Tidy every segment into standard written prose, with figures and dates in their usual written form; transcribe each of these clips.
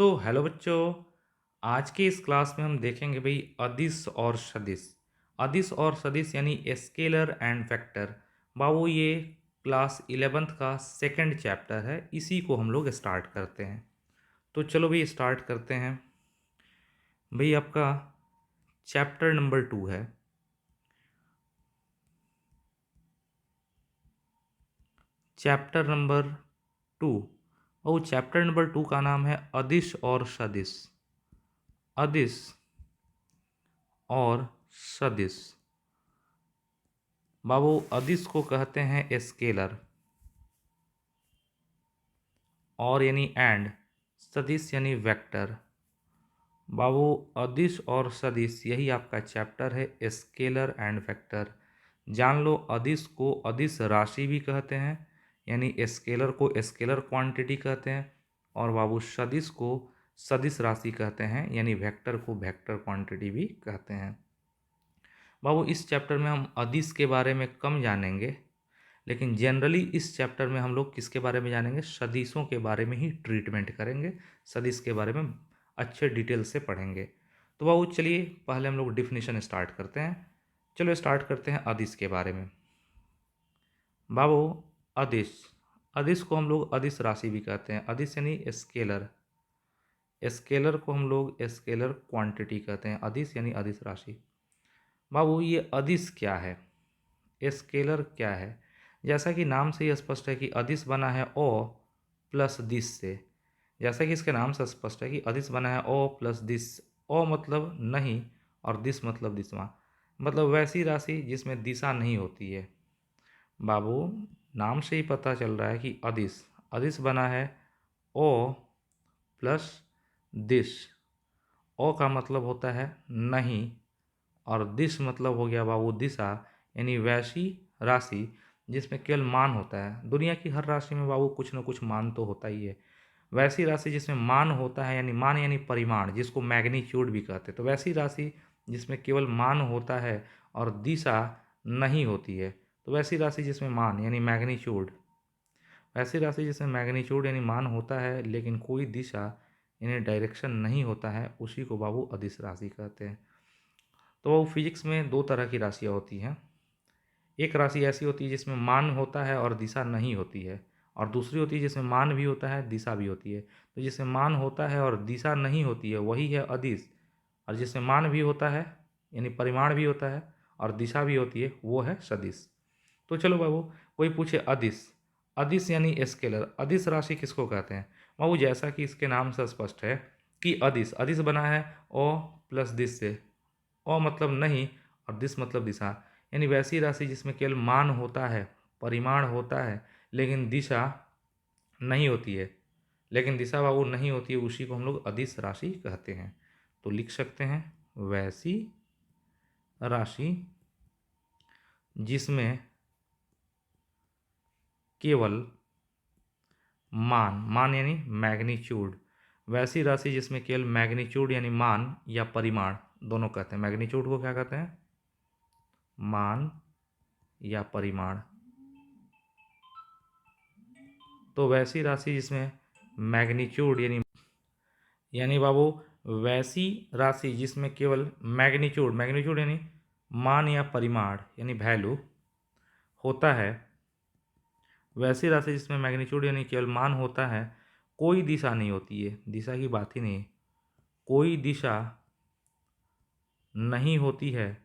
तो हेलो बच्चों। आज की इस क्लास में हम देखेंगे भाई अदिश और सदिश। अदिश और सदिश यानी स्केलर एंड वेक्टर। बाबू ये क्लास 11th का सेकंड चैप्टर है, इसी को हम लोग स्टार्ट करते हैं। तो चलो भाई स्टार्ट करते हैं। भाई आपका चैप्टर नंबर 2 है। चैप्टर नंबर 2 और चैप्टर नंबर 2 का नाम है अदिश और सदिश। अदिश और सदिश। बाबू अदिश को कहते हैं स्केलर और यानी एंड, सदिश यानी वेक्टर। बाबू अदिश और सदिश यही आपका चैप्टर है, स्केलर एंड वेक्टर। जान लो अदिश को अदिश राशि भी कहते हैं, यानी स्केलर को स्केलर क्वांटिटी कहते हैं, और बाबू सदिश को सदिश राशि कहते हैं, यानी वेक्टर को वेक्टर क्वांटिटी भी कहते हैं। बाबू इस चैप्टर में हम अदिश के बारे में कम जानेंगे, लेकिन जनरली इस चैप्टर में हम लोग किसके बारे में जानेंगे, सदिशों के बारे में ही ट्रीटमेंट करेंगे। सदिश के बारे में अच्छे डिटेल से पढ़ेंगे। तो बाबू चलिए पहले हम लोग डिफिनीशन स्टार्ट करते हैं। चलो स्टार्ट करते हैं अदिश के बारे में। बाबू अदिश, अदिश को हम लोग अदिश राशि भी कहते हैं। अदिश यानी स्केलर, स्केलर को हम लोग स्केलर क्वांटिटी कहते हैं। अदिश यानी अदिश राशि। बाबू ये अदिश क्या है, स्केलर क्या है? जैसा कि नाम से ही स्पष्ट है कि अदिश बना है ओ प्लस दिस से। जैसा कि इसके नाम से स्पष्ट है कि अदिश बना है ओ प्लस दिस। ओ मतलब नहीं और दिस मतलब दिशा, मतलब वैसी राशि जिसमें दिशा नहीं होती है। बाबू नाम से ही पता चल रहा है कि अदिश, अदिश बना है ओ प्लस दिस। ओ का मतलब होता है नहीं और दिश मतलब हो गया बाबू दिशा, यानी वैसी राशि जिसमें केवल मान होता है। दुनिया की हर राशि में बाबू कुछ न कुछ मान तो होता ही है। वैसी राशि जिसमें मान होता है, यानी मान यानी परिमाण, जिसको मैग्नीट्यूड भी कहते हैं। तो वैसी राशि जिसमें केवल मान होता है और दिशा नहीं होती है, तो वैसी राशि जिसमें मान यानी मैग्नीट्यूड, वैसी राशि जिसमें मैग्नीट्यूड यानी मान होता है लेकिन कोई दिशा यानी डायरेक्शन नहीं होता है, उसी को बाबू अदिश राशि कहते हैं। तो वो फिजिक्स में दो तरह की राशियाँ होती हैं। एक राशि ऐसी होती है जिसमें मान होता है और दिशा नहीं होती है, और दूसरी होती है जिसमें मान भी होता है दिशा भी होती है। तो जिसमें मान होता है और दिशा नहीं होती है वही है अदिश, और जिसमें मान भी होता है यानी परिमाण भी होता है और दिशा भी होती है वो है सदिश। तो चलो बाबू, कोई पूछे अदिश, अदिश यानी स्केलर, अदिश राशि किसको कहते हैं? बाबू जैसा कि इसके नाम से स्पष्ट है कि अदिश, अदिश बना है ओ प्लस दिश से। ओ मतलब नहीं और दिस मतलब दिशा, यानी वैसी राशि जिसमें केवल मान होता है, परिमाण होता है, लेकिन दिशा नहीं होती है। लेकिन दिशा बाबू नहीं होती है, उसी को हम लोग अदिश राशि कहते हैं। तो लिख सकते हैं वैसी राशि जिसमें केवल मान, मान यानी मैग्नीट्यूड, वैसी राशि जिसमें केवल मैग्नीट्यूड यानी मान या परिमाण दोनों कहते हैं। मैग्नीट्यूड को क्या कहते हैं? मान या परिमाण। तो वैसी राशि जिसमें मैग्नीट्यूड यानी बाबू वैसी राशि जिसमें केवल मैग्नीट्यूड, मैग्नीट्यूड यानी मान या परिमाण यानी वैल्यू होता है, वैसी राशि जिसमें मैग्नीट्यूड यानी केवल मान होता है, कोई दिशा नहीं होती है, दिशा की बात ही नहीं, कोई दिशा नहीं होती है,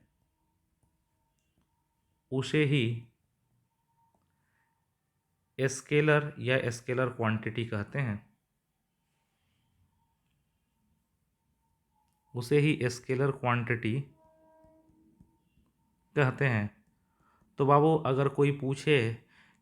उसे ही स्केलर या स्केलर क्वांटिटी कहते हैं। उसे ही स्केलर क्वांटिटी कहते हैं। तो बाबू अगर कोई पूछे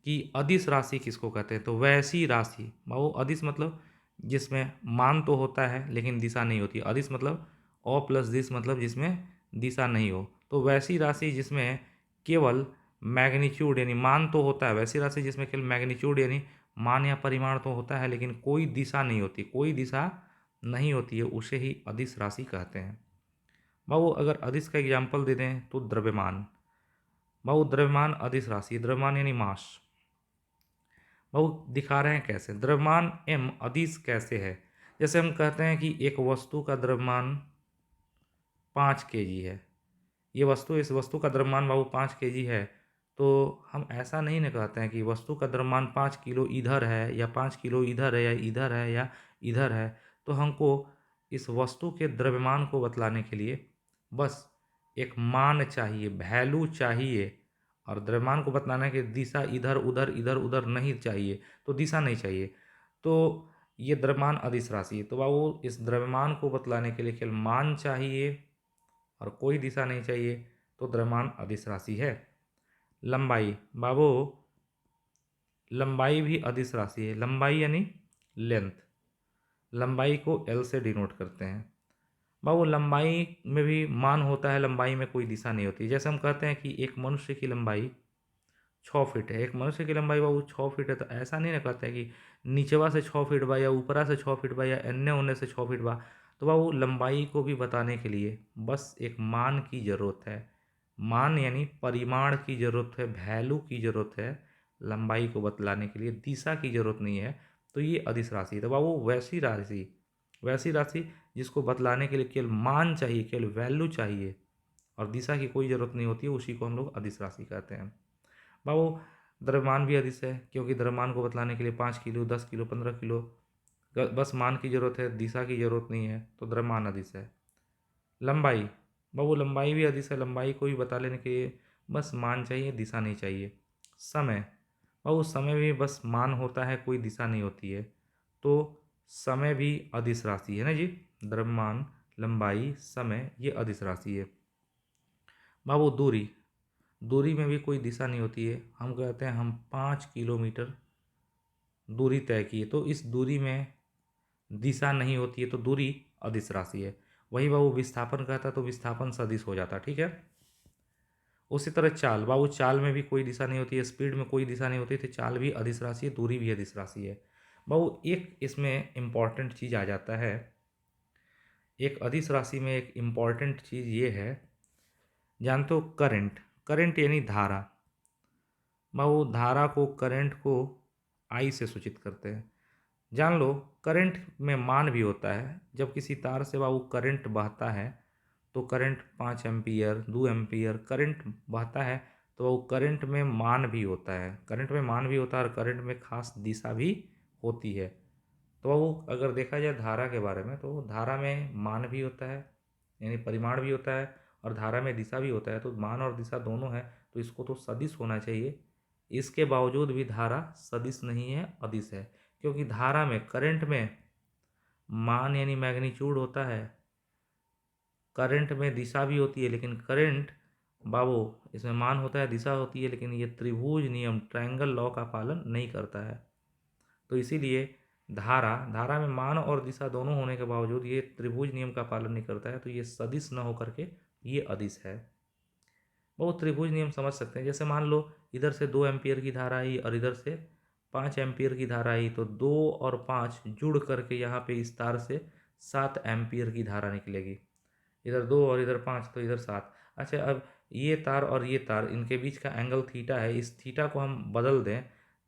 कि अदिश राशि किसको कहते हैं, तो वैसी राशि, बाबू अदिश मतलब जिसमें मान तो होता है लेकिन दिशा नहीं होती। अदिश मतलब ओ प्लस दिश मतलब जिसमें दिशा नहीं हो। तो वैसी राशि जिसमें केवल मैग्नीट्यूड यानी मान तो होता है, वैसी राशि जिसमें केवल मैग्नीट्यूड यानी मान या परिमाण तो होता है लेकिन कोई दिशा नहीं होती, कोई दिशा नहीं होती है, उसे ही अदिश राशि कहते हैं। बाबू अगर अदिश का एग्जाम्पल दे दें तो द्रव्यमान। बाबू द्रव्यमान अदिश राशि, द्रव्यमान यानी मास। बाबू दिखा रहे हैं कैसे द्रव्यमान एम अदिश कैसे है? जैसे हम कहते हैं कि एक वस्तु का द्रव्यमान 5 kg है, ये वस्तु इस वस्तु का द्रव्यमान बाबू 5 kg है, तो हम ऐसा नहीं ना कहते हैं कि वस्तु का द्रव्यमान 5 किलो इधर है या 5 किलो इधर है या इधर है या इधर है। तो हमको इस वस्तु के द्रव्यमान को बतलाने के लिए बस एक मान चाहिए, वैल्यू चाहिए, और द्रव्यमान को बतलाने की दिशा इधर उधर इधर उधर नहीं चाहिए, तो दिशा नहीं चाहिए। तो ये द्रव्यमान अदिश राशि है। तो बाबू इस द्रव्यमान को बतलाने के लिए केवल मान चाहिए और कोई दिशा नहीं चाहिए, तो द्रव्यमान अदिश राशि है। लंबाई बाबू, लंबाई भी अदिश राशि है। लंबाई यानी लेंथ, लंबाई को एल से डिनोट करते हैं। बाबू लंबाई में भी मान होता है, लंबाई में कोई दिशा नहीं होती। जैसे हम कहते हैं कि एक मनुष्य की लंबाई 6 फीट है, एक मनुष्य की लंबाई बाबू 6 फीट है, तो ऐसा नहीं ना कहते हैं कि नीचवा से 6 फीट बा या ऊपरा से 6 फीट बा या एन्ने ओन्ने से 6 फीट बा। तो बाबू लंबाई को भी बताने के लिए बस एक मान की ज़रूरत है, मान यानी परिमाण की ज़रूरत है, वैल्यू की ज़रूरत है। लंबाई को बतलाने के लिए दिशा की ज़रूरत नहीं है। तो ये अदिश राशि है। तो बाबू वैसी राशि, वैसी राशि जिसको बतलाने के लिए केवल मान चाहिए, केवल वैल्यू चाहिए और दिशा की कोई ज़रूरत नहीं होती है, उसी को हम लोग अदिश राशि कहते हैं। बाबू द्रव्यमान भी अदिश है, क्योंकि द्रव्यमान को बतलाने के लिए 5 किलो 10 किलो 15 किलो बस मान की ज़रूरत है, दिशा की ज़रूरत नहीं है, तो द्रव्यमान अदिश है। लंबाई बाबू, लंबाई भी अदिश है, लंबाई को भी बता लेने के लिए बस मान चाहिए, दिशा नहीं चाहिए। समय बाबू, समय भी बस मान होता है, कोई दिशा नहीं होती है, तो समय भी अदिश राशि है ना जी। द्रव्यमान, लंबाई, समय ये अदिश राशि है। बाबू दूरी, दूरी में भी कोई दिशा नहीं होती है। हम कहते हैं हम 5 किलोमीटर दूरी तय की, तो इस दूरी में दिशा नहीं होती है, तो दूरी अदिश राशि है। वही बाबू विस्थापन कहता तो विस्थापन सदिश हो जाता, ठीक है। उसी तरह चाल बाबू, चाल में भी कोई दिशा नहीं होती है, स्पीड में कोई दिशा नहीं होती, तो चाल भी अदिश राशि है, दूरी भी अदिश राशि है। बाबू एक इसमें इम्पॉर्टेंट चीज़ आ जाता है, एक अदिश राशि में एक इम्पॉर्टेंट चीज़ ये है, जानते हो करंट, करंट यानी धारा। बाबू धारा को, करंट को आई से सूचित करते हैं। जान लो करंट में मान भी होता है। जब किसी तार से बाबू करंट बहता है, तो करंट 5 एम्पियर 2 एम्पियर करंट बहता है, तो वो करंट में मान भी होता है, करंट में मान भी होता है और करंट में खास दिशा भी होती है। तो वो अगर देखा जाए धारा के बारे में, तो धारा में मान भी होता है यानी परिमाण भी होता है, और धारा में दिशा भी होता है, तो मान और दिशा दोनों है, तो इसको तो सदिश होना चाहिए। इसके बावजूद भी धारा सदिश नहीं है, अदिश है, क्योंकि धारा में, करंट में मान यानी मैग्नीट्यूड होता है, करंट में दिशा भी होती है, लेकिन करंट बाबू इसमें मान होता है, दिशा होती है, लेकिन ये त्रिभुज नियम, ट्रायंगल लॉ का पालन नहीं करता है। तो इसीलिए धारा, धारा में मान और दिशा दोनों होने के बावजूद ये त्रिभुज नियम का पालन नहीं करता है, तो ये सदिश न होकर के ये अदिश है। वो त्रिभुज नियम समझ सकते हैं। जैसे मान लो इधर से 2 एम्पियर की धारा आई और इधर से 5 एम्पियर की धारा आई, तो 2 और 5 जुड़ करके यहाँ पे इस तार से 7 एम्पियर की धारा निकलेगी। इधर 2 और इधर 5, तो इधर 7। अच्छा, अब ये तार और ये तार, इनके बीच का एंगल थीटा है, इस थीटा को हम बदल दें,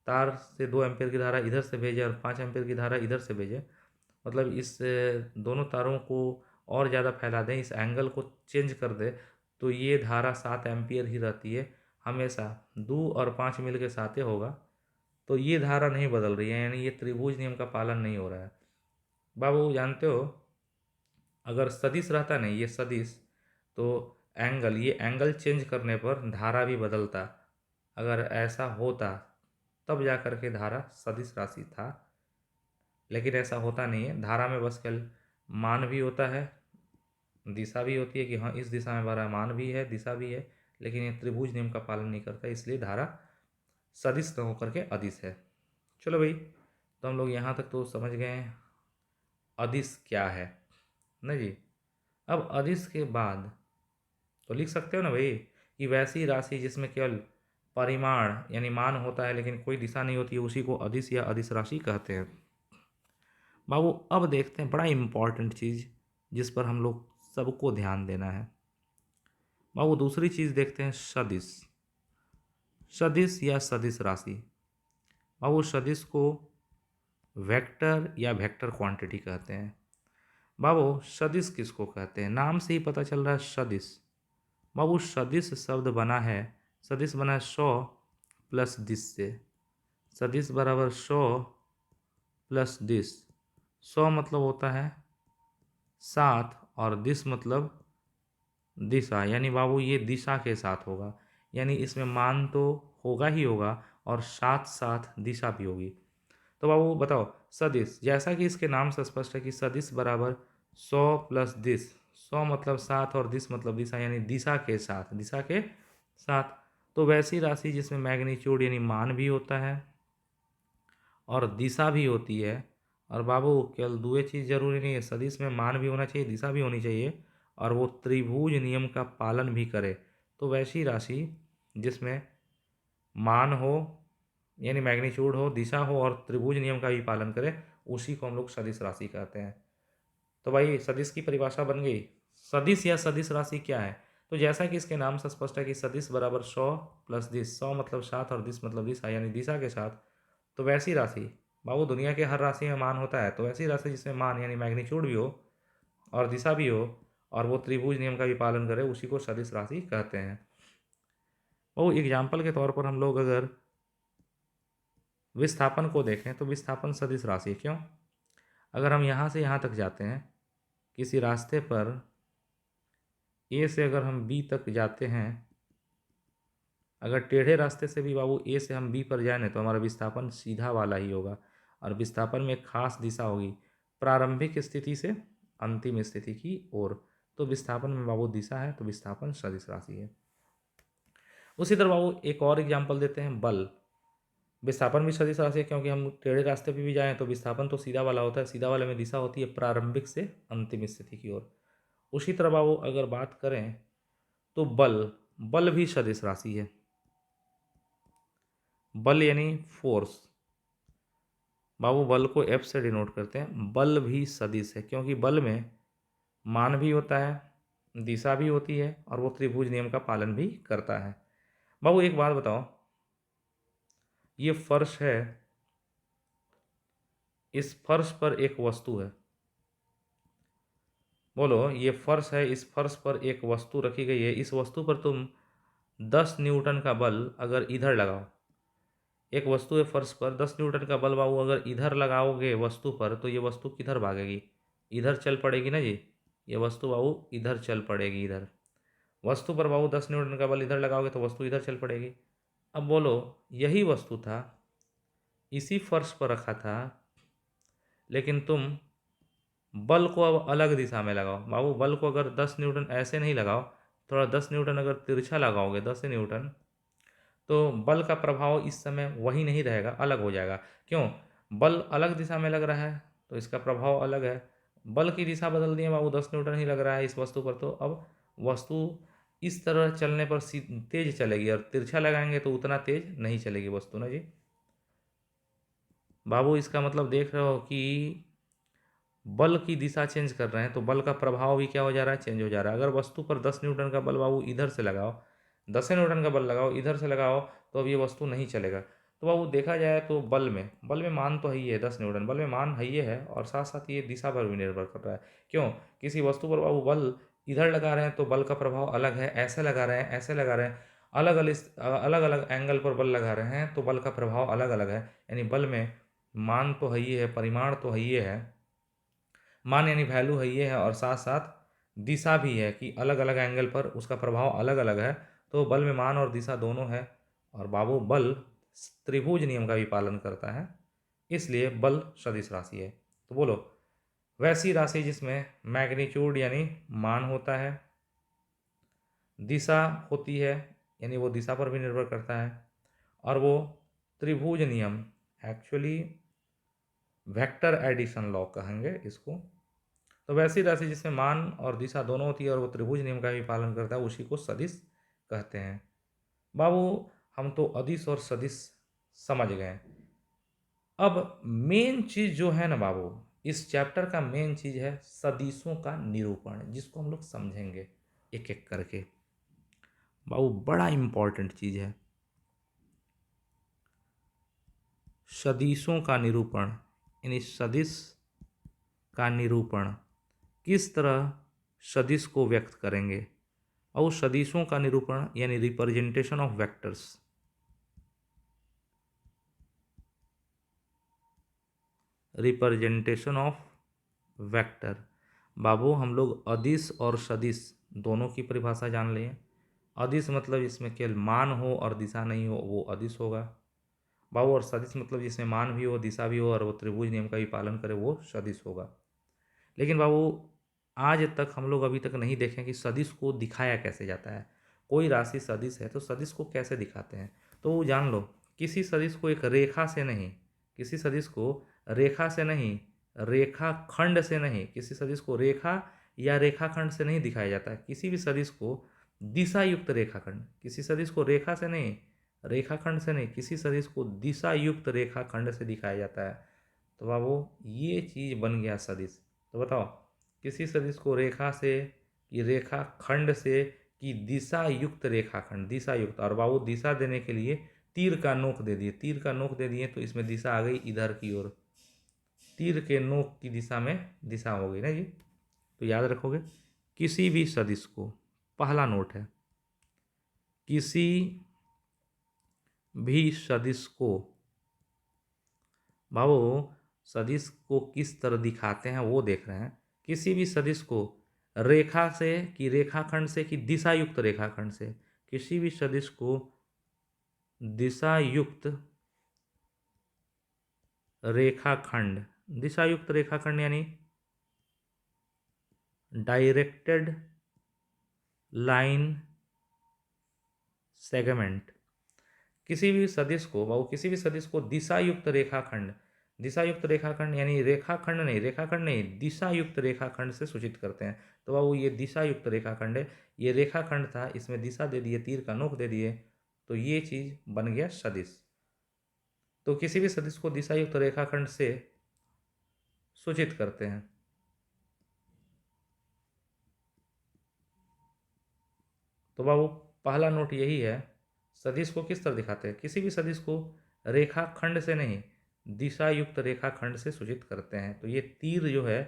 तार से 2 एम्पियर की धारा इधर से भेजें और 5 एम्पियर की धारा इधर से भेजें, मतलब इस दोनों तारों को और ज़्यादा फैला दें, इस एंगल को चेंज कर दें, तो ये धारा 7 एम्पियर ही रहती है हमेशा। 2 और 5 मिल के 7 होगा, तो ये धारा नहीं बदल रही है, यानी ये त्रिभुज नियम का पालन नहीं हो रहा है। बाबू जानते हो, अगर सदिश रहता नहीं ये सदिश, तो एंगल, ये एंगल चेंज करने पर धारा भी बदलता। अगर ऐसा होता तब जा कर के धारा सदिश राशि था, लेकिन ऐसा होता नहीं है। धारा में बस केवल मान भी होता है, दिशा भी होती है कि हाँ इस दिशा में हमारा मान भी है, दिशा भी है, लेकिन ये त्रिभुज नियम का पालन नहीं करता, इसलिए धारा सदिश न होकर के अदिश है। चलो भाई, तो हम लोग यहाँ तक तो समझ गए हैं अदिश क्या है ना जी। अब अदिश के बाद तो लिख सकते हो ना भाई कि वैसी राशि जिसमें केवल परिमाण यानी मान होता है, लेकिन कोई दिशा नहीं होती है, उसी को अदिश या अदिश राशि कहते हैं। बाबू अब देखते हैं बड़ा इम्पॉर्टेंट चीज़ जिस पर हम लोग सबको ध्यान देना है। बाबू दूसरी चीज़ देखते हैं, सदिश, सदिश या सदिश राशि। बाबू सदिश को वेक्टर या वेक्टर क्वांटिटी कहते हैं। बाबू सदिश किसको कहते हैं? नाम से ही पता चल रहा है सदिश। बाबू सदिश शब्द बना है, सदिश बना है 100 प्लस दिस से। सदिश बराबर 100 प्लस दिस। 100 मतलब होता है 7 और दिस मतलब दिशा, यानी बाबू ये दिशा के साथ होगा, यानी इसमें मान तो होगा ही होगा और साथ साथ दिशा भी होगी। तो बाबू बताओ सदिश, जैसा कि इसके नाम से स्पष्ट है कि सदिश बराबर 100 प्लस दिस। 100 मतलब 7 और दिस मतलब दिशा, यानी दिशा के साथ, दिशा के साथ। तो वैसी राशि जिसमें मैग्नीट्यूड यानी मान भी होता है और दिशा भी होती है। और बाबू केवल दो चीज़ जरूरी नहीं है, सदिश में मान भी होना चाहिए, दिशा भी होनी चाहिए, और वो त्रिभुज नियम का पालन भी करे। तो वैसी राशि जिसमें मान हो यानी मैग्नीट्यूड हो, दिशा हो और त्रिभुज नियम का भी पालन करे, उसी को हम लोग सदिश राशि कहते हैं। तो भाई सदिश की परिभाषा बन गई। सदिश या सदिश राशि क्या है? तो जैसा कि इसके नाम से स्पष्ट है कि सदिश बराबर 100 प्लस दिस। 100 मतलब 7 और दिस मतलब दिशा, यानी दिशा के साथ। तो वैसी राशि बाबू दुनिया के हर राशि में मान होता है, तो वैसी राशि जिसमें मान यानी मैग्नीट्यूड भी हो और दिशा भी हो और वो त्रिभुज नियम का भी पालन करे, उसी को सदिश राशि कहते हैं। वो एग्जाम्पल के तौर पर हम लोग अगर विस्थापन को देखें तो विस्थापन सदिश राशि है। क्यों? अगर हम यहाँ से यहाँ तक जाते हैं, किसी रास्ते पर ए से अगर हम बी तक जाते हैं, अगर टेढ़े रास्ते से भी बाबू ए से हम बी पर जाए ना, तो हमारा विस्थापन सीधा वाला ही होगा और विस्थापन में एक खास दिशा होगी, प्रारंभिक स्थिति से अंतिम स्थिति की ओर। तो विस्थापन में बाबू दिशा है, तो विस्थापन सदिश राशि है। उसी तरह बाबू एक और एग्जाम्पल देते हैं, बल। विस्थापन भी सदिश राशि है, क्योंकि हम टेढ़े रास्ते पे भी जाएं तो विस्थापन तो सीधा वाला होता है, सीधा वाले में दिशा होती है प्रारंभिक से अंतिम स्थिति की ओर। उसी तरह बाबू अगर बात करें तो बल, बल भी सदिश राशि है। बल यानी फोर्स। बाबू बल को एफ से डिनोट करते हैं। बल भी सदिश है, क्योंकि बल में मान भी होता है, दिशा भी होती है और वो त्रिभुज नियम का पालन भी करता है। बाबू एक बात बताओ, ये फर्श है, इस फर्श पर एक वस्तु है। बोलो, ये फर्श है, इस फर्श पर एक वस्तु रखी गई है, इस वस्तु पर तुम 10 न्यूटन का बल अगर इधर लगाओ, एक वस्तु है फर्श पर, 10 न्यूटन का बल बाबू अगर इधर लगाओगे वस्तु पर, तो ये वस्तु किधर भागेगी? इधर चल पड़ेगी ना जी। ये वस्तु बाबू इधर चल पड़ेगी, इधर। वस्तु पर बाबू 10 न्यूटन का बल इधर लगाओगे तो वस्तु इधर चल पड़ेगी। अब बोलो, यही वस्तु था, इसी फर्श पर रखा था, लेकिन तुम बल को अब अलग दिशा में लगाओ। बाबू बल को अगर 10 न्यूटन ऐसे नहीं लगाओ, थोड़ा 10 न्यूटन अगर तिरछा लगाओगे, 10 न्यूटन, तो बल का प्रभाव इस समय वही नहीं रहेगा, अलग हो जाएगा। क्यों? बल अलग दिशा में लग रहा है तो इसका प्रभाव अलग है। बल की दिशा बदल दिए बाबू, 10 न्यूटन ही लग रहा है इस वस्तु पर, तो अब वस्तु इस तरह चलने पर तेज चलेगी, और तिरछा लगाएंगे तो उतना तेज नहीं चलेगी वस्तु ना जी। बाबू इसका मतलब देख रहे हो कि बल की दिशा चेंज कर रहे हैं तो बल का प्रभाव भी क्या हो जा रहा है? चेंज हो जा रहा है। अगर वस्तु पर 10 न्यूटन का बल बाबू इधर से लगाओ, 10 न्यूटन का बल लगाओ इधर से लगाओ, तो अब ये वस्तु नहीं चलेगा। तो बाबू देखा जाए तो बल में मान तो है ही है, 10 न्यूटन बल में मान है ही है, और साथ साथ ये दिशा पर भी निर्भर कर रहा है। क्यों? किसी वस्तु पर बाबू बल इधर लगा रहे हैं तो बल का प्रभाव अलग है, ऐसे लगा रहे हैं, ऐसे लगा रहे हैं, अलग अलग अलग एंगल पर बल लगा रहे हैं तो बल का प्रभाव अलग अलग है। यानी बल में मान तो है ही है, परिमाण तो है ही है, मान यानी वैल्यू है ये है, और साथ साथ दिशा भी है कि अलग अलग एंगल पर उसका प्रभाव अलग अलग है। तो बल में मान और दिशा दोनों है, और बाबू बल त्रिभुज नियम का भी पालन करता है, इसलिए बल सदिश राशि है। तो बोलो, वैसी राशि जिसमें मैग्नीट्यूड यानी मान होता है, दिशा होती है यानी वो दिशा पर भी निर्भर करता है, और वो त्रिभुज नियम, एक्चुअली वेक्टर एडिशन लॉ कहेंगे इसको। तो वैसी राशि जिसमें मान और दिशा दोनों होती है और वो त्रिभुज नियम का भी पालन करता है, उसी को सदिश कहते हैं। बाबू हम तो अदिश और सदिश समझ गए। अब मेन चीज जो है ना बाबू, इस चैप्टर का मेन चीज है सदिशों का निरूपण, जिसको हम लोग समझेंगे एक एक करके। बाबू बड़ा इंपॉर्टेंट चीज है सदिशों का निरूपण, यानी सदिश का निरूपण किस तरह सदिश को व्यक्त करेंगे। और सदिशों का निरूपण यानी representation of vectors. Representation of vector. बाबू हम लोग अदिश और सदिश दोनों की परिभाषा जान लें। अदिश मतलब जिसमें केवल मान हो और दिशा नहीं हो वो अदिश होगा बाबू, और सदिश मतलब जिसमें मान भी हो दिशा भी हो और वो त्रिभुज नियम का भी पालन करे वो सदिश होगा। लेकिन बाबू आज तक हम लोग अभी तक नहीं देखें कि सदिश को दिखाया कैसे जाता है। कोई राशि सदिश है तो सदिश को कैसे दिखाते हैं, तो वो जान लो। किसी सदिश को एक रेखा से नहीं, किसी सदिश को रेखा से नहीं, रेखा खंड से नहीं, किसी सदिश को रेखा या रेखाखंड से नहीं दिखाया जाता है। किसी भी सदिश को दिशा युक्त रेखाखंड, किसी सदिश को रेखा से नहीं, रेखाखंड से नहीं, किसी सदिश को दिशा युक्त रेखाखंड से दिखाया जाता है। तो बाबू ये चीज बन गया सदिश। तो बताओ किसी सदिश को रेखा से कि रेखा खंड से कि दिशा युक्त रेखाखंड, दिशा युक्त। और बाबू दिशा देने के लिए तीर का नोक दे दिए, तीर का नोक दे दिए तो इसमें दिशा आ गई इधर की ओर, तीर के नोक की दिशा में दिशा हो गई ना जी। तो याद रखोगे किसी भी सदिश को, पहला नोट है, किसी भी सदिश को बाबू सदिश को किस तरह दिखाते हैं वो देख रहे हैं। किसी भी सदिश को रेखा से कि रेखाखंड से कि दिशा युक्त रेखाखंड से, किसी भी सदिश को दिशा युक्त रेखाखंड, दिशा युक्त रेखाखंड यानी डायरेक्टेड लाइन सेगमेंट। किसी भी सदिश को बाबू, किसी भी सदिश को दिशा युक्त रेखाखंड, दिशा युक्त रेखाखंड यानी रेखाखंड नहीं, रेखाखंड नहीं, दिशा युक्त रेखाखंड से सूचित करते हैं। तो बाबू ये दिशा युक्त रेखाखंड है, ये रेखाखंड था इसमें दिशा दे दिए, तीर का नोक दे दिए, तो ये चीज बन गया सदिश। तो किसी भी सदिश को दिशा युक्त रेखाखंड से सूचित करते हैं। तो बाबू पहला नोट यही है, सदिश को किस तरह दिखाते हैं, किसी भी सदिश को रेखाखंड से नहीं, दिशा युक्त रेखाखंड से सूचित करते हैं। तो ये तीर जो है,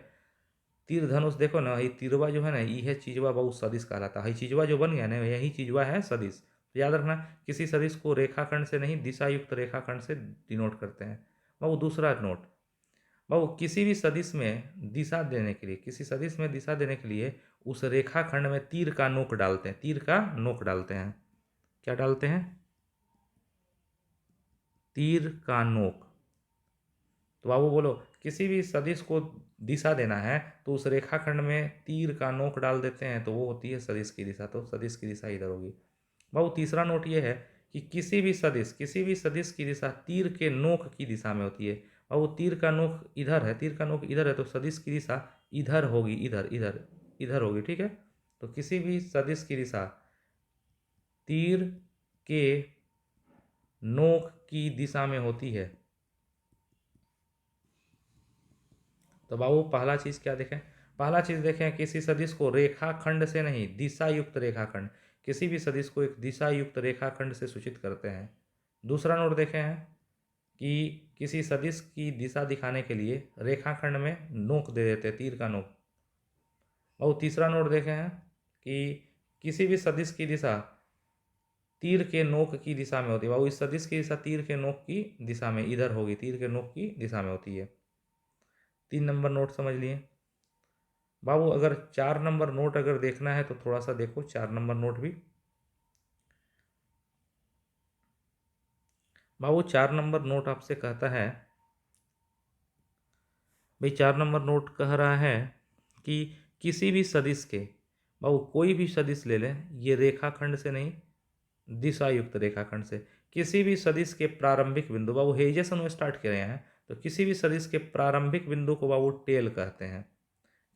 तीर धनुष देखो ना, ये तीरवा जो है ना, यह चीजवा बाबू सदिश कहलाता है। चीजवा जो बन गया ना यही चीजवा है सदिश। तो याद रखना किसी सदिश को रेखाखंड से नहीं, दिशा युक्त रेखाखंड से डिनोट करते हैं। बाबू दूसरा नोट, बाबू किसी भी सदिश में दिशा देने के लिए, किसी सदिश में दिशा देने के लिए उस रेखाखंड में तीर का नोक डालते हैं, तीर का नोक डालते हैं। क्या डालते हैं? तीर का नोक। तो बाबू बोलो किसी भी सदिश को दिशा देना है तो उस रेखाखंड में तीर का नोक डाल देते हैं, तो वो होती है सदिश की दिशा। तो सदिश की दिशा इधर होगी। बाबू तीसरा नोट ये है कि किसी भी सदिश, किसी भी सदिश की दिशा तीर के नोक की दिशा में होती है। बाबू तीर का नोक इधर है, तीर का नोक इधर है, तो सदिश की दिशा इधर होगी, इधर इधर इधर होगी, ठीक है। तो किसी भी सदिश की दिशा तीर के नोक की दिशा में होती है। तो बाबू पहला चीज क्या देखें, पहला चीज देखें किसी सदिश को रेखाखंड से नहीं, दिशा युक्त रेखाखंड, किसी भी सदिश को एक दिशा युक्त रेखाखंड से सूचित करते हैं। दूसरा नोट देखे हैं कि किसी सदिश की दिशा दिखाने के लिए रेखाखंड में नोक दे देते हैं, तीर का नोक। और तीसरा नोट देखे हैं कि किसी भी सदिश की दिशा तीर के नोक की दिशा में होती है। बाबू इस सदिश की दिशा तीर के नोक की दिशा में इधर होगी, तीर के नोक की दिशा में होती है। 3 नंबर नोट समझ लिए। बाबू अगर 4 नंबर नोट अगर देखना है तो थोड़ा सा देखो 4 नंबर नोट भी। बाबू 4 नंबर नोट आपसे कहता है, भाई 4 नंबर नोट कह रहा है कि किसी भी सदिश के, बाबू कोई भी सदिश ले लें, ये रेखाखंड से नहीं, दिशा युक्त रेखाखंड से, किसी भी सदिश के प्रारंभिक बिंदु, बाबू हेजेसन में स्टार्ट कर रहे हैं, तो किसी भी सदिश के प्रारंभिक बिंदु को बाबू टेल कहते हैं।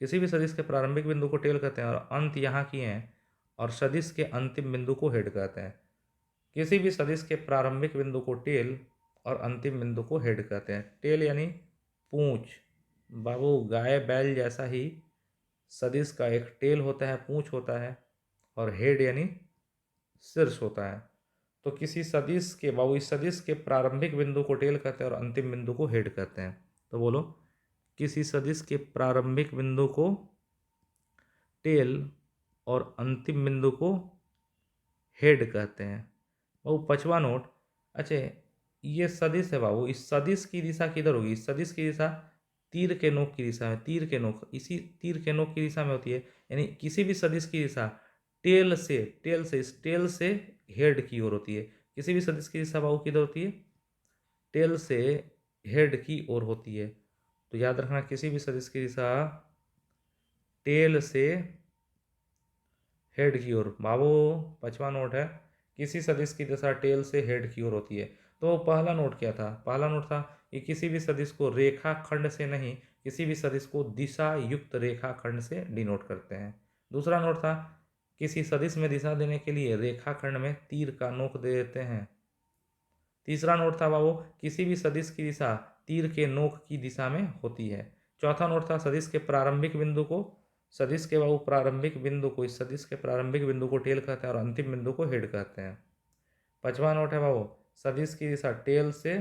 किसी भी सदिश के प्रारंभिक बिंदु को टेल कहते हैं और अंत यहाँ किए हैं, और सदिश के अंतिम बिंदु को हेड कहते हैं। किसी भी सदिश के प्रारंभिक बिंदु को टेल और अंतिम बिंदु को हेड कहते हैं। टेल यानी पूंछ, बाबू गाय बैल जैसा ही सदिश का एक टेल होता है, पूंछ होता है, और हेड यानी शीर्ष होता है। तो किसी सदिश के बाबू, इस सदिश के प्रारंभिक बिंदु को टेल कहते हैं और अंतिम बिंदु को हेड कहते हैं। तो बोलो, किसी सदिश के प्रारंभिक बिंदु को टेल और अंतिम बिंदु को हेड कहते हैं। बाबू 5वां नोट। अच्छा, ये सदिश है बाबू, इस सदिश की दिशा किधर होगी? इस सदिश की दिशा तीर के नोक की दिशा में, तीर के नोक, इसी तीर के नोक की दिशा में होती है। यानी किसी भी सदिश की दिशा इस टेल से हेड की ओर होती है। किसी भी सदिश की दिशा बाबू किधर होती है? टेल से हेड की ओर होती है। तो याद रखना, किसी भी सदिश की दिशा टेल से हेड की ओर। बाबू 5वां नोट है, किसी सदिश की दिशा टेल से हेड की ओर होती है। तो पहला नोट क्या था? पहला नोट था कि किसी भी सदिश को रेखाखंड से नहीं, किसी भी सदिश को दिशा युक्त रेखाखंड से डिनोट करते हैं। दूसरा नोट था, किसी सदिश में दिशा देने के लिए रेखाखंड में तीर का नोक दे देते हैं। तीसरा नोट था बाबू, किसी भी सदिश की दिशा तीर के नोक की दिशा में होती है। चौथा नोट था, सदिश के प्रारंभिक बिंदु को, सदिश के बाबू प्रारंभिक बिंदु को, इस सदिश के प्रारंभिक बिंदु को टेल कहते हैं और अंतिम बिंदु को हेड कहते हैं। 5वां नोट है बाबू, सदिश की दिशा टेल से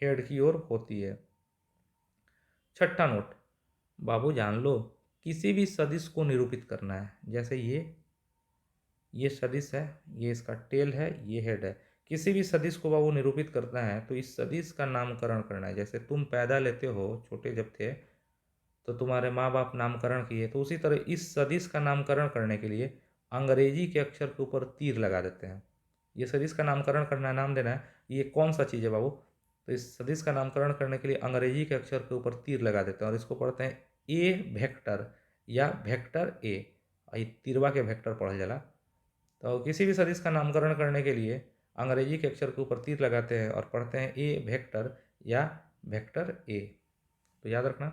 हेड की ओर होती है। छठा नोट, बाबू जान लो, किसी भी सदिश को निरूपित करना है। जैसे ये सदिश है, ये इसका टेल है, ये हेड है। किसी भी सदिश को बाबू निरूपित करना है तो इस सदिश का नामकरण करना है। जैसे तुम पैदा लेते हो, छोटे जब थे तो तुम्हारे माँ बाप नामकरण किए, तो उसी तरह इस सदिश का नामकरण करने के लिए अंग्रेजी के अक्षर के ऊपर तीर लगा देते हैं। ये सदिश का नामकरण करना है, नाम देना है, ये कौन सा चीज़ है बाबू? तो इस सदिश का नामकरण करने के लिए अंग्रेजी के अक्षर के ऊपर तीर लगा देते हैं और इसको पढ़ते हैं ए वेक्टर या वेक्टर ए। ये तिरवा के वेक्टर पढ़ल जाला। तो किसी भी सदिश का नामकरण करने के लिए अंग्रेजी के अक्षर के ऊपर तीर लगाते हैं और पढ़ते हैं ए वेक्टर या वेक्टर ए। तो याद रखना,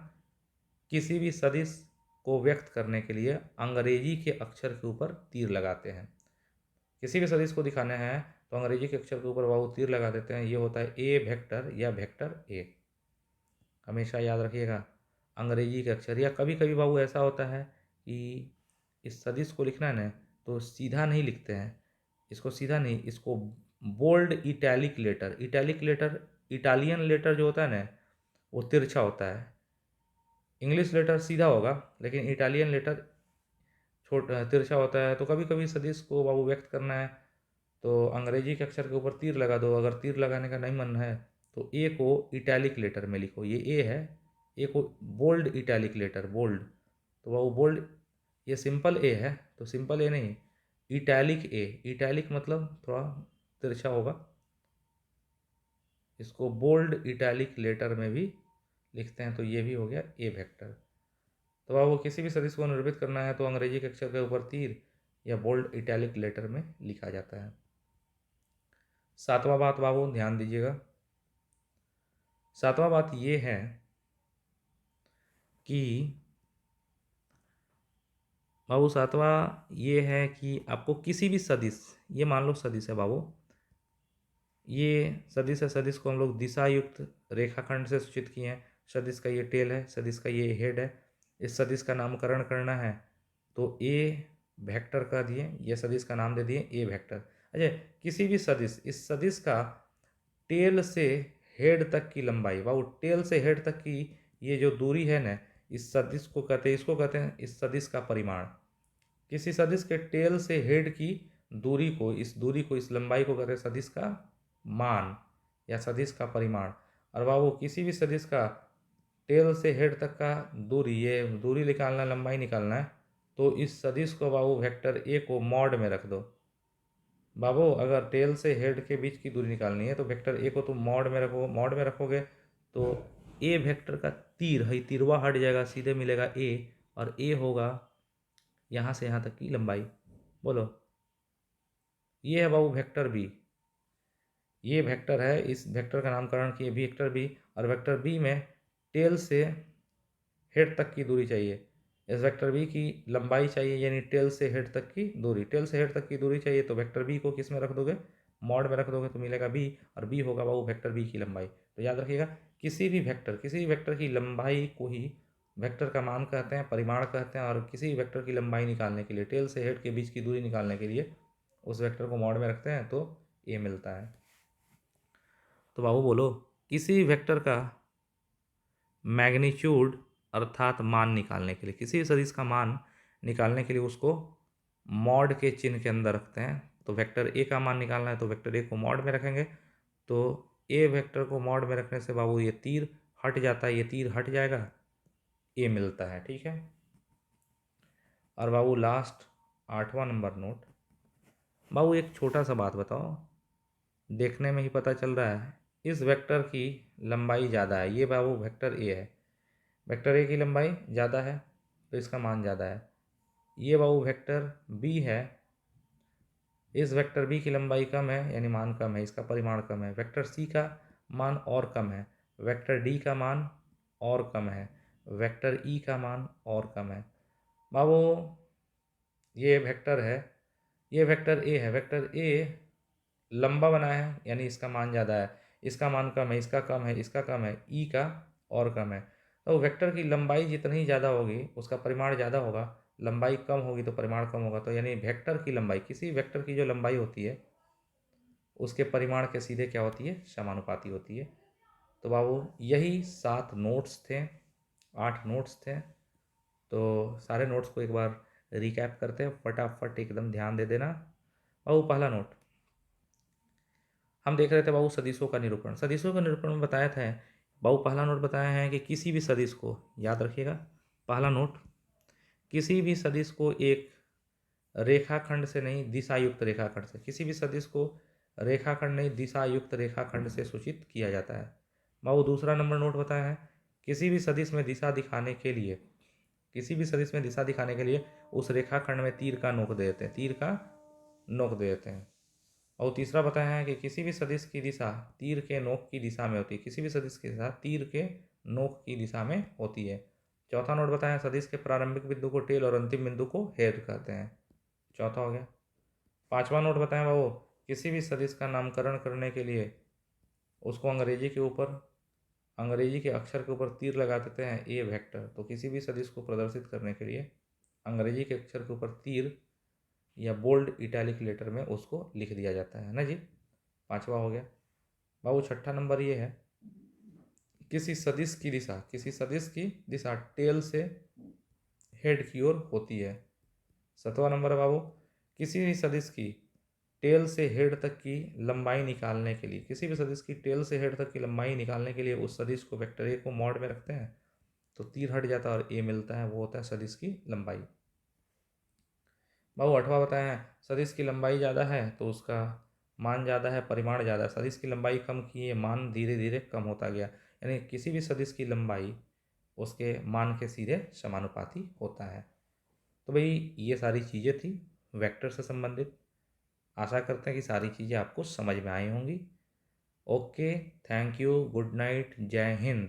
किसी भी सदिश को व्यक्त करने के लिए अंग्रेजी के अक्षर के ऊपर तीर लगाते हैं। किसी भी सदिश को दिखाना है तो अंग्रेजी के अक्षर के ऊर वो तीर लगा देते हैं। ये होता है ए वेक्टर या वेक्टर ए। हमेशा याद रखिएगा, अंग्रेजी के अक्षर। या कभी कभी बाबू ऐसा होता है कि इस सदिश को लिखना है ना, तो सीधा नहीं लिखते हैं, इसको सीधा नहीं, इसको bold italic letter, italic letter, Italian letter जो होता है ना वो तिरछा होता है। इंग्लिश लेटर सीधा होगा लेकिन इटालियन लेटर छोटा तिरछा होता है। तो कभी कभी सदिश को बाबू व्यक्त करना है तो अंग्रेजी के अक्षर के ऊपर तीर लगा दो। अगर तीर लगाने का नहीं मन है तो ए को इटैलिक लेटर में लिखो, ये ए है, ए को बोल्ड इटैलिक लेटर, बोल्ड। तो वो बोल्ड, ये सिंपल ए है तो सिंपल ए नहीं, इटैलिक ए, इटैलिक मतलब थोड़ा तिरछा होगा, इसको बोल्ड इटैलिक लेटर में भी लिखते हैं। तो ये भी हो गया ए वेक्टर। तो अब वो किसी भी सदिश को निरूपित करना है तो अंग्रेजी के अक्षर के ऊपर तीर या बोल्ड इटैलिक लेटर में लिखा जाता है। सातवां बात बाबू ध्यान दीजिएगा, सातवां बात ये है कि बाबू सातवां ये है कि आपको किसी भी सदिश, ये मान लो सदिश है बाबू, ये सदिश है, सदिश को हम लोग दिशा युक्त रेखाखंड से सूचित किए हैं। सदिश का ये टेल है, सदिश का ये हेड है। इस सदिश का नामकरण करना है तो ए वेक्टर कह दिए, ये सदिश का नाम दे दिए ए वेक्टर। अच्छा, किसी भी सदिश, इस सदिश का टेल से हेड तक की लंबाई, बाबू टेल से हेड तक की ये जो दूरी है ना, इस सदिश को कहते हैं, इसको कहते हैं इस सदिश का परिमाण। किसी सदिश के टेल से हेड की दूरी को, इस दूरी को, इस लंबाई को कहते हैं सदिश का मान या सदिश का परिमाण। और बाबू किसी भी सदिश का टेल से हेड तक का दूरी, ये दूरी निकालना, लंबाई निकालना है तो इस सदिश को बाबू वेक्टर ए को मॉड में रख दो। बाबू अगर टेल से हेड के बीच की दूरी निकालनी है तो वेक्टर ए को तुम मॉड में रखो, मॉड में रखोगे तो ए वेक्टर का तीर है, तीरवा हट जाएगा, सीधे मिलेगा ए, और ए होगा यहाँ से यहाँ तक की लंबाई। बोलो, ये है बाबू वेक्टर बी, ये वेक्टर है, इस वेक्टर का नामकरण किए वेक्टर बी। और वेक्टर बी में टेल से हेड तक की दूरी चाहिए, इस वेक्टर बी की लंबाई चाहिए, यानी टेल से हेड तक की दूरी, टेल से हेड तक की दूरी चाहिए तो वेक्टर बी को किस में रख दोगे? मॉड में रख दोगे तो मिलेगा बी, और बी होगा बाबू वेक्टर बी की लंबाई। तो याद रखिएगा, किसी भी वेक्टर की लंबाई को ही वेक्टर का मान कहते हैं, परिमाण कहते हैं। और किसी भी वेक्टर की लंबाई निकालने के लिए, टेल से हेड के बीच की दूरी निकालने के लिए उस वेक्टर को मॉड में रखते हैं तो ए मिलता है। तो बाबू बोलो, किसी वेक्टर का मैग्नीट्यूड अर्थात मान निकालने के लिए, किसी भी सदिश का मान निकालने के लिए उसको मॉड के चिन्ह के अंदर रखते हैं। तो वेक्टर ए का मान निकालना है तो वेक्टर ए को मॉड में रखेंगे, तो ए वेक्टर को मॉड में रखने से बाबू ये तीर हट जाता है, ये तीर हट जाएगा, ए मिलता है। ठीक है। और बाबू लास्ट 8वां नंबर नोट। बाबू एक छोटा सा बात बताओ, देखने में ही पता चल रहा है इस वेक्टर की लंबाई ज़्यादा है, ये बाबू वेक्टर ए है, वेक्टर ए की लंबाई ज़्यादा है तो इसका मान ज़्यादा है। ये बाबू वेक्टर बी है, इस वेक्टर बी की लंबाई कम है यानी मान कम है, इसका परिमाण कम है। वेक्टर सी का मान और कम है, वेक्टर डी का मान और कम है, वेक्टर ई का मान और कम है। बाबू ये वेक्टर है, ये वेक्टर ए है, वेक्टर ए लंबा बना है यानी इसका मान ज़्यादा है, इसका मान कम है, इसका कम है, इसका कम है, ई का और कम है। तो वेक्टर की लंबाई जितनी ज़्यादा होगी उसका परिमाण ज़्यादा होगा, लंबाई कम होगी तो परिमाण कम होगा। तो यानी वेक्टर की लंबाई, किसी वेक्टर की जो लंबाई होती है उसके परिमाण के सीधे क्या होती है, समानुपाती होती है। तो बाबू यही 7 नोट्स थे, 8 नोट्स थे। तो सारे नोट्स को एक बार रिकैप करते हैं, फटाफट एकदम ध्यान दे देना। बाबू पहला नोट हम देख रहे थे बाबू सदिशों का निरूपण, सदिशों का निरूपण में बताया था बाबू, पहला नोट बताया है कि किसी भी सदिश को, याद रखिएगा पहला नोट, किसी भी सदिश को एक रेखाखंड से नहीं दिशायुक्त रेखाखंड से, किसी भी सदिश को रेखाखंड नहीं दिशायुक्त रेखाखंड से सूचित किया जाता है। बाबू दूसरा नंबर नोट बताया है किसी भी सदिश में दिशा दिखाने के लिए, किसी भी सदिश में दिशा दिखाने के लिए उस रेखाखंड में तीर का नोक दे देते हैं, तीर का नोक दे देते हैं। और तीसरा बताया है कि किसी भी सदिश की दिशा तीर के नोक की दिशा में होती है, किसी भी सदिश की दिशा तीर के नोक की दिशा में होती है। चौथा नोट बताया है सदिश के प्रारंभिक बिंदु को टेल और अंतिम बिंदु को हेड कहते हैं, चौथा हो गया। पांचवा नोट बताया बाबू, किसी भी सदिश का नामकरण करने के लिए उसको अंग्रेजी के ऊपर, अंग्रेजी के अक्षर के ऊपर तीर लगा देते हैं, ए वेक्टर। तो किसी भी सदिश को प्रदर्शित करने के लिए अंग्रेजी के अक्षर के ऊपर तीर या बोल्ड इटैलिक लेटर में उसको लिख दिया जाता है ना जी। पांचवा हो गया। बाबू छठा नंबर ये है, किसी सदिश की दिशा, किसी सदिश की दिशा टेल से हेड की ओर होती है। सातवां नंबर है बाबू, किसी भी सदिश की टेल से हेड तक की लंबाई निकालने के लिए, किसी भी सदिश की टेल से हेड तक की लंबाई निकालने के लिए उस सदिश को वेक्टर ए को मॉड में रखते हैं तो तीर हट जाता है और ए मिलता है, वो होता है सदिश की लंबाई। बाबू आठवां बताया है सदिश की लंबाई ज़्यादा है तो उसका मान ज़्यादा है, परिमाण ज़्यादा है। सदिश की लंबाई कम की, ये मान धीरे धीरे कम होता गया, यानी किसी भी सदिश की लंबाई उसके मान के सीधे समानुपाती होता है। तो भाई ये सारी चीज़ें थी वेक्टर से संबंधित। आशा करते हैं कि सारी चीज़ें आपको समझ में आई होंगी। Okay, thank you, good night, जय हिंद।